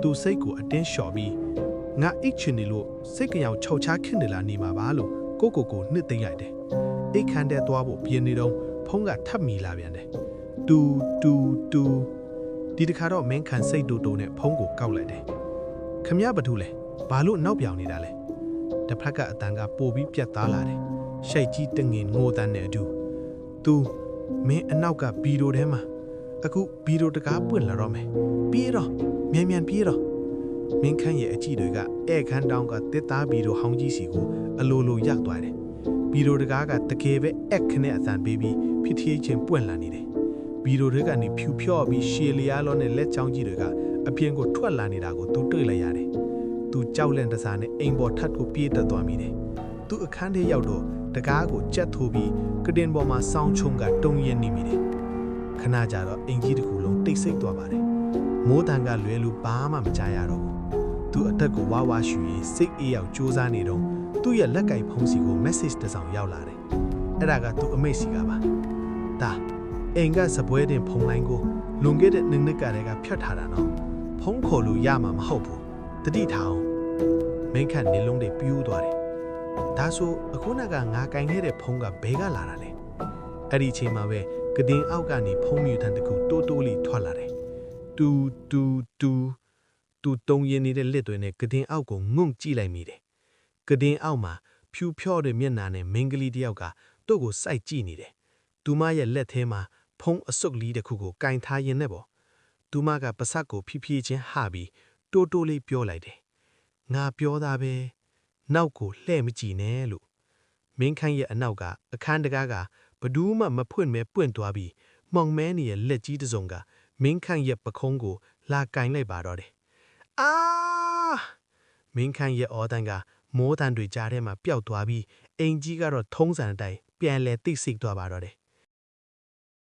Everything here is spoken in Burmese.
သူစိတ်ကိုအတင်းလျှော်ပြီးငါအိတ်ချင်နေလို့စိတ်ကြောင်ခြောက်ချခင်းနေလာနေမှာပါလို့ကိုနှစ်သိမ့်လိုက်တယ်အိတ်ခမ်းတဲ့သွားဖို့ပြင်းနေတော့ဖုံးကထပ်မိလာပြန်တယ်တူဒီတခါတော့မင်းခံစိတ်တူနဲ့ဖုံးကိုကောက်လိုက်တယ်ခမရဘာလို့လဲဘာလို့နောက်ပြောင်နေတာလဲတစ်ဖက်ကအတန်ကပို့ပြီးပြတ်သားလာတယ်ရှိတ်ကြီးတငင်ငိုတန်းနဲ့အတူသူမင်းအနောက်ကဘီရိုထဲမှာအခုဘီရိုတကားပွင့်လာတော့မယ်ပြေးတော့မြန်ပြေးတော့မင်းခန့်ရဲ့အကြည့်တွေကဧခန်းတောင်းကတစ်သားဘီရိုဟောင်းကြီးစီကိုအလိုလိုရောက်သွားတယ်ဘီရိုတကားကတကယ်ပဲအခနဲ့အတန်ပေးပြီးဖြစ်သေးချင်းပွင့်လာနေတယ်ဘီရိုတွေကနေဖြူဖြော့ပြီးရှေလျားလောနဲ့လက်ချောင်းကြီးတွေကအပြင်ကိုထွက်လာနေတာကိုသူတွေ့လိုက်ရတယ်သူကြောက်လန့်တစားနဲ့အိမ်ပေါ်ထပ်ကိုပြေးတက်သွားမိတယ်သူအခန်းထဲရောက်တော့တကားကိုကြက်ထိုးပြီးကတင်ပေါ်မှာစောင်းချုံကတုံးရင်နေမိတယ်ခဏကြာတော့အင်ကြီးတစ်ခုလုံးတိတ်ဆိတ်သွားပါတယ်မိုးတန်ကလွဲလို့ဘာမှမကြားရတော့ဘူးသူအသက်ကိုဝါရှူရင်စိတ်အေးရောက်စူးစမ်းနေတော့သူ့ရဲ့လက်ကင်ဖုန်းစီကို message တစ်စောင်ရောက်လာတယ်အဲ့ဒါကသူအမိတ်စီကပါဒါအင်ကစပွဲတင်ဖုန်းလိုင်းကိုလွန်ခဲ့တဲ့နှစ်ကတည်းကဖြတ်ထားတာနော်ဖုန်းခေါ်လို့ရမှာမဟုတ်ဘူးတတိထားအောင်မင်းခန့်နေလုံးတွေပြူးသွားတယ်ဒါဆိုအခုနကငါကင်ခဲ့တဲ့ဖုန်းကဘဲကလာတာလဲအဲ့ဒီအချိန်မှာပဲကတင်အောက်ကနေဖုန်းမြူထန်တခုတိုးလေးထွက်လာတယ်တူတုံရင်နေတဲ့လက်တွေနဲ့ကတင်အောက်ကိုငုံကြည့်လိုက်မိတယ်ကတင်အောက်မှာဖြူဖြော့တဲ့မျက်နှာနဲ့မင်းကလေးတယောက်ကသူ့ကိုစိုက်ကြည့်နေတယ်သူမရဲ့လက်ထဲမှာဖုံးအစုပ်လေးတစ်ခုကိုကင်ထားရင်းနဲ့ပေါ့သူမကပါးစပ်ကိုဖြည်းချင်းဟပြီးတိုးလေးပြောလိုက်တယ်ငါပြောတာပဲနောက်ကိုလှဲ့မကြည့်နဲ့လို့မင်းခန့်ရဲ့အနောက်ကအခန်းတကားကဘဒူးမှမဖွင့်မဲပွင့်သွားပြီးမှောင်မဲနေရဲ့လက်ကြီးတစ်စုံကမင်းခန့်ရဲ့ပခုံးကိုလာကင်လိုက်ပါတော့တယ်အာမင်းခန့်ရဲ့အော်တန်ကမိုးတန်တွေကြားထဲမှာပျောက်သွားပြီးအင်ကြီးကတော့ထုံးစံအတိုင်းပြန်လဲတိတ်ဆိတ်သွားပါတော့တယ်